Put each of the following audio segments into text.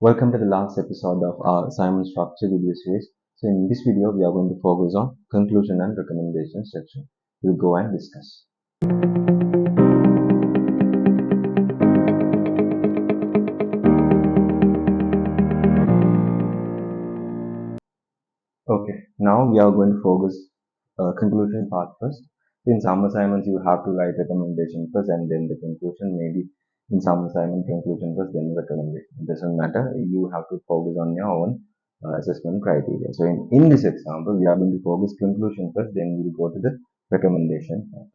Welcome to the last episode of our assignment structure video series. So in this video, we are going to focus on conclusion and recommendation section. We'll go and discuss. Okay, now we are going to focus conclusion part first. In some assignments, you have to write recommendation first and then the conclusion. Maybe in some assignment, conclusion first, then recommendation. It doesn't matter. You have to focus on your own assessment criteria. So in this example, we are going to focus conclusion first, then we'll go to the recommendation part.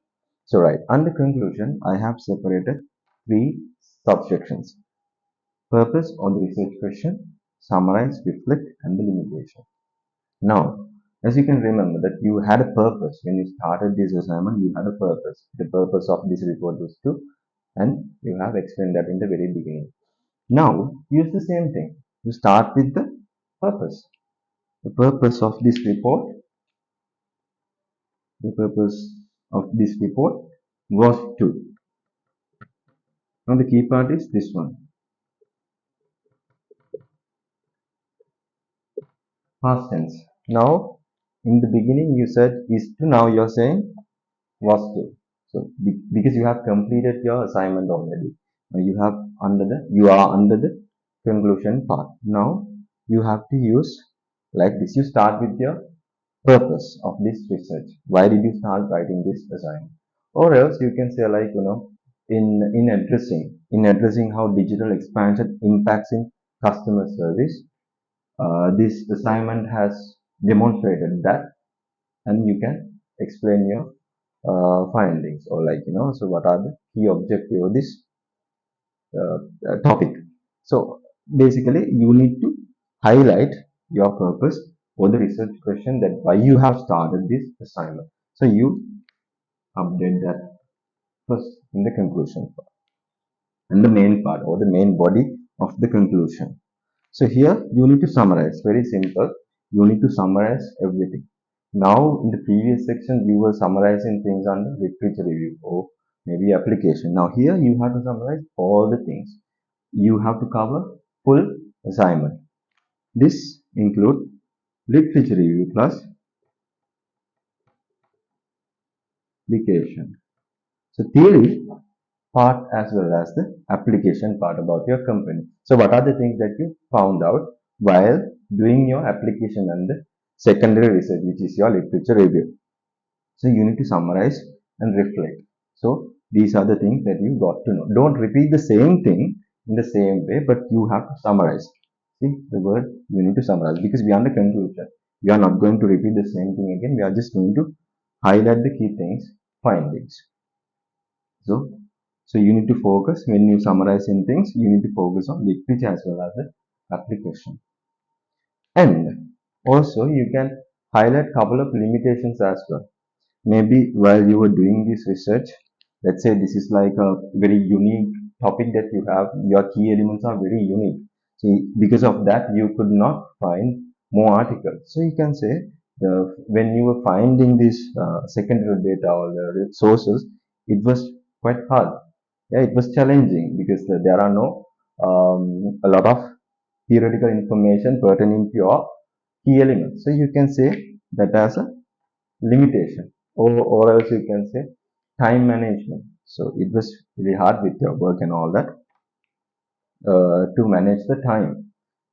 So right, under conclusion, I have separated three subsections. Purpose of the research question, summarize, reflect, and the limitation. Now, as you can remember that you had a purpose when you started this assignment, you had a purpose. The purpose of this report was to, and you have explained that in the very beginning. Now, use the same thing. You start with the purpose. The purpose of this report, the purpose of this report was to. Now, the key part is this one. Past tense. Now, in the beginning you said is to, now you're saying was to. So because you have completed your assignment already, you are under the conclusion part. Now you have to use like this. You start with your purpose of this research. Why did you start writing this assignment? Or else you can say like in addressing how digital expansion impacts in customer service. This assignment has demonstrated that, and you can explain your findings or so what are the key objectives of this topic. So basically you need to highlight your purpose or the research question, that why you have started this assignment. So you update that first in the conclusion part and the main part or the main body of the conclusion. So here you need to summarize, very simple. You need to summarize everything. Now in the previous section we were summarizing things under literature review or maybe application. Now here you have to summarize all the things. You have to cover full assignment. This include literature review plus application. So theory part as well as the application part about your company. So what are the things that you found out while doing your application and the secondary research, which is your literature review. So you need to summarize and reflect. So these are the things that you got to know. Don't repeat the same thing in the same way, but you have to summarize. See the word, you need to summarize, because we are the conclusion. We are not going to repeat the same thing again. We are just going to highlight the key things, findings. So you need to focus when you summarizing things. You need to focus on literature as well as the application. And also you can highlight couple of limitations as well. Maybe while you were doing this research, let's say this is like a very unique topic that you have, your key elements are very unique. So because of that, you could not find more articles. So you can say when you were finding this secondary data or the sources, it was quite hard. Yeah, it was challenging because there are no a lot of theoretical information pertaining to your key elements. So you can say that as a limitation, or else you can say time management. So it was really hard with your work and all that to manage the time.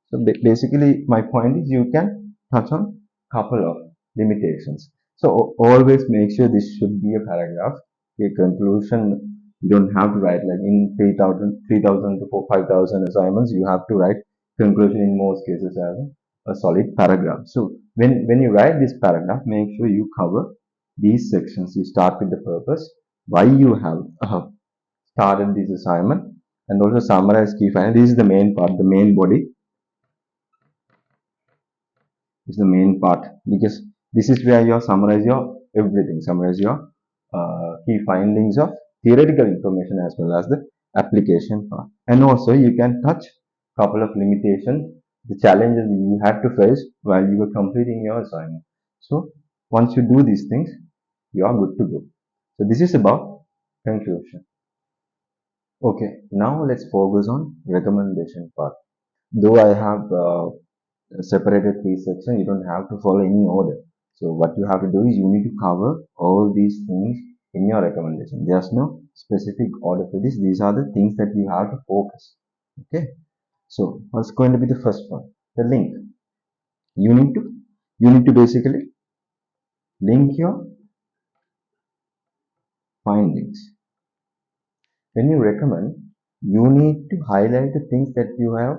So basically my point is you can touch on couple of limitations. So always make sure this should be a paragraph. A conclusion, you don't have to write like in 3,000 to 5,000 assignments. You have to write conclusion in most cases as a solid paragraph. So when you write this paragraph, make sure you cover these sections. You start with the purpose, why you have started this assignment, and also summarize key findings. This is the main part, the main body is the main part, because this is where you summarize your everything, summarize your key findings of theoretical information as well as the application part. And also you can touch couple of limitations, the challenges you had to face while you were completing your assignment. So once you do these things, you are good to go. So this is about conclusion. Okay, now let's focus on recommendation part. Though I have separated three sections, you don't have to follow any order. So what you have to do is you need to cover all these things in your recommendation. There's no specific order for this. These are the things that you have to focus. Okay. So what's going to be the first one? The link. You need to basically link your findings. When you recommend, you need to highlight the things that you have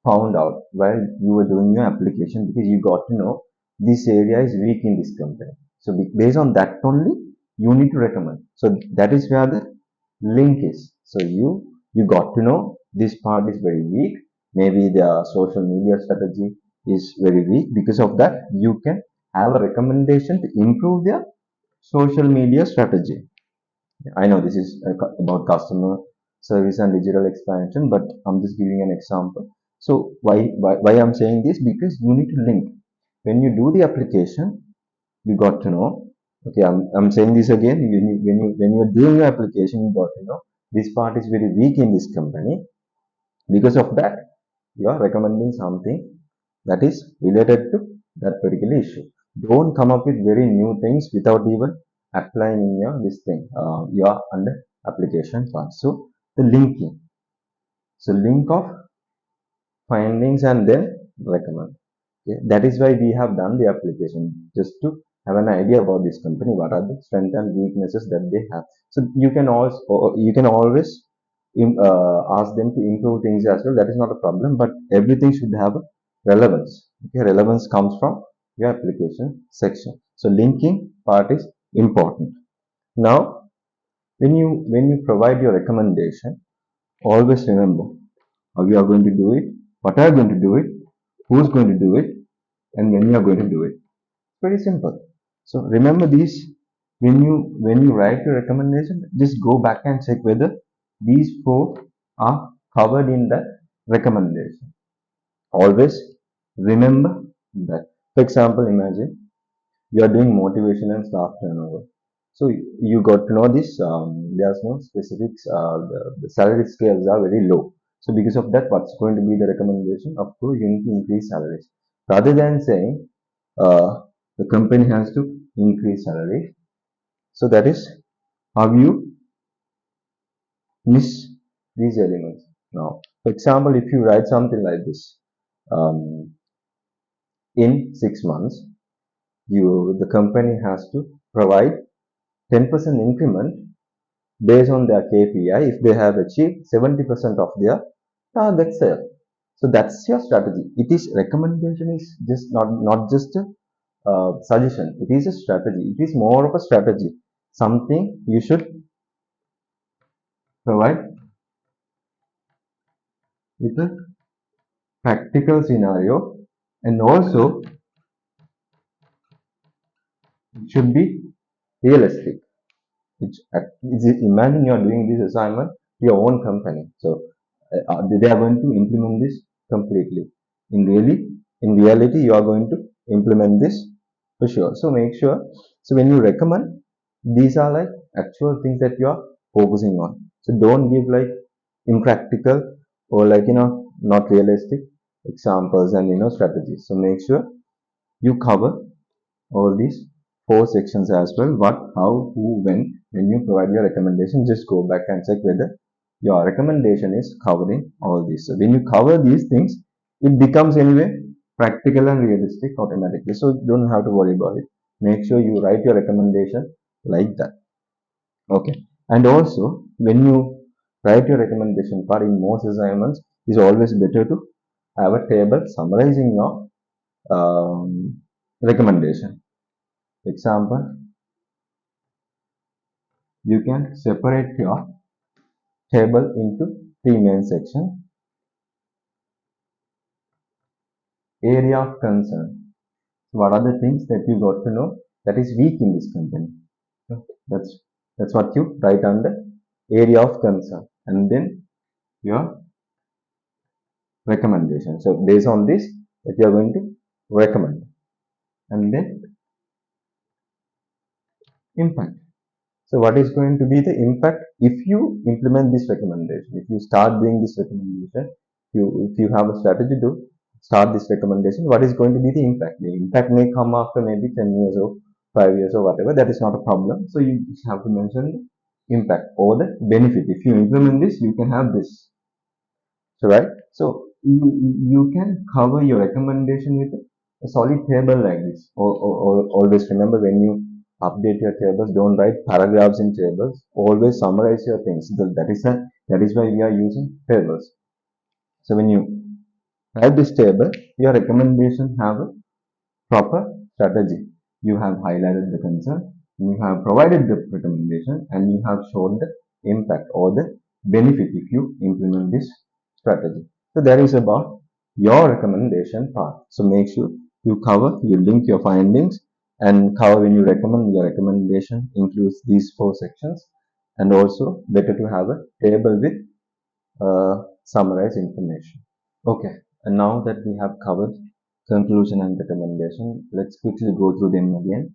found out while you were doing your application, because you got to know this area is weak in this company. So based on that only, you need to recommend. So that is where the link is. So you got to know this part is very weak. Maybe the social media strategy is very weak. Because of that, you can have a recommendation to improve their social media strategy. I know this is about customer service and digital expansion, but I'm just giving an example. So why I'm saying this? Because you need to link. When you do the application, you got to know. Okay, I'm saying this again. When you are doing your application, you got to know this part is very weak in this company. Because of that, you are recommending something that is related to that particular issue. Don't come up with very new things without even applying in your this thing, your under application part. So the linking, so link of findings and then recommend. Okay, that is why we have done the application, just to have an idea about this company, what are the strengths and weaknesses that they have. So you can always ask them to improve things as well. That is not a problem, but everything should have a relevance. Okay, relevance comes from your application section. So linking part is important. Now, when you provide your recommendation, always remember how you are going to do it, what are you going to do it, who's going to do it, and when you are going to do it. Very simple. So remember these. When you write your recommendation, just go back and check whether these four are covered in the recommendation. Always remember that. For example, imagine you are doing motivation and staff turnover. So you got to know this. There's no specifics. The salary scales are very low. So because of that, what's going to be the recommendation? Of course, you need to increase salaries. Rather than saying the company has to increase salary. So that is how you miss these elements. Now, for example, if you write something like this, um, in 6 months, the company has to provide 10% increment based on their KPI if they have achieved 70% of their target sale. So that's your strategy. It is recommendation is just not just a suggestion. It is a strategy. It is more of a strategy. Something you should provide with a practical scenario, and also it should be realistic. Imagine you are doing this assignment to your own company. So they are going to implement this completely. In reality, you are going to implement this for sure. So make sure. So when you recommend, these are like actual things that you are focusing on. So don't give like impractical or like not realistic examples and strategies. So make sure you cover all these four sections as well. What, how, who, when you provide your recommendation, just go back and check whether your recommendation is covering all these. So when you cover these things, it becomes anyway practical and realistic automatically. So you don't have to worry about it. Make sure you write your recommendation like that. Okay. And also, when you write your recommendation part in most assignments, it's always better to have a table summarizing your recommendation. Example, you can separate your table into three main sections. Area of concern. What are the things that you got to know that is weak in this company? That's that's what you write under area of concern, and then your recommendation. So based on this, that you are going to recommend, and then impact. So what is going to be the impact if you implement this recommendation? If you start doing this recommendation, if you have a strategy to start this recommendation, what is going to be the impact? The impact may come after maybe 10 years or 5 years or whatever. That is not a problem. So you just have to mention impact or the benefit. If you implement this, you can have this. So right. So you can cover your recommendation with a solid table like this. Or always remember, when you update your tables, don't write paragraphs in tables. Always summarize your things. That is why we are using tables. So when you write this table, your recommendation have a proper strategy. You have highlighted the concern, you have provided the recommendation, and you have shown the impact or the benefit if you implement this strategy. So that is about your recommendation part. So make sure you link your findings, and cover when you recommend. Your recommendation includes these 4 sections, and also better to have a table with summarized information. Okay, and now that we have covered conclusion and recommendation, let's quickly go through them again.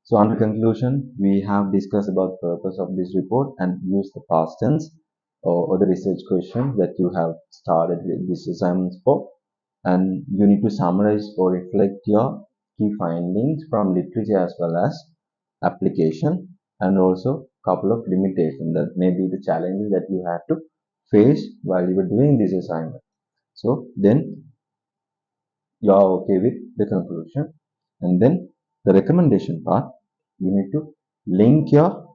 So under conclusion, we have discussed about purpose of this report and use the past tense or the research question that you have started with this assignments for. And you need to summarize or reflect your key findings from literature as well as application, and also couple of limitations that may be the challenges that you had to face while you were doing this assignment. So then you are okay with the conclusion, and then the recommendation part, you need to link your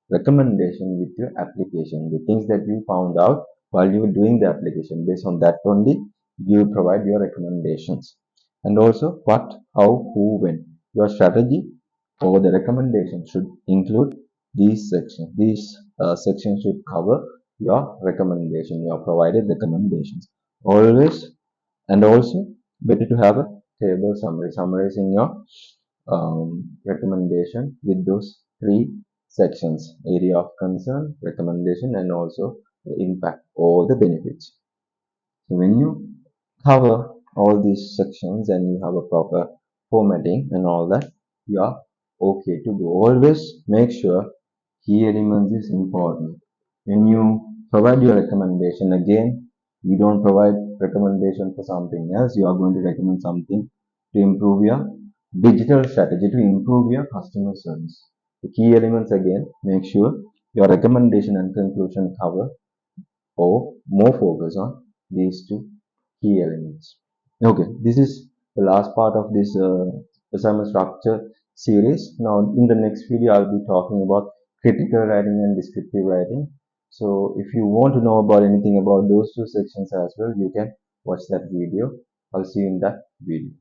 recommendation with your application, the things that you found out while you were doing the application. Based on that only, you provide your recommendations. And also what, how, who, when. Your strategy or the recommendation should include these sections. These sections should cover your recommendation, your provided recommendations always. And also better to have a table summary summarizing your recommendation with those 3 sections: area of concern, recommendation, and also the impact or the benefits. So when you cover all these sections and you have a proper formatting and all that, you are okay to go. Always make sure key elements is important. When you provide your recommendation, again, you don't provide recommendation for something else. You are going to recommend something to improve your digital strategy, to improve your customer service. The key elements, again, make sure your recommendation and conclusion cover or more focus on these 2 key elements. Okay, this is the last part of this assignment structure series. Now, in the next video, I'll be talking about critical writing and descriptive writing. So, if you want to know about anything about those 2 sections as well, you can watch that video. I'll see you in that video.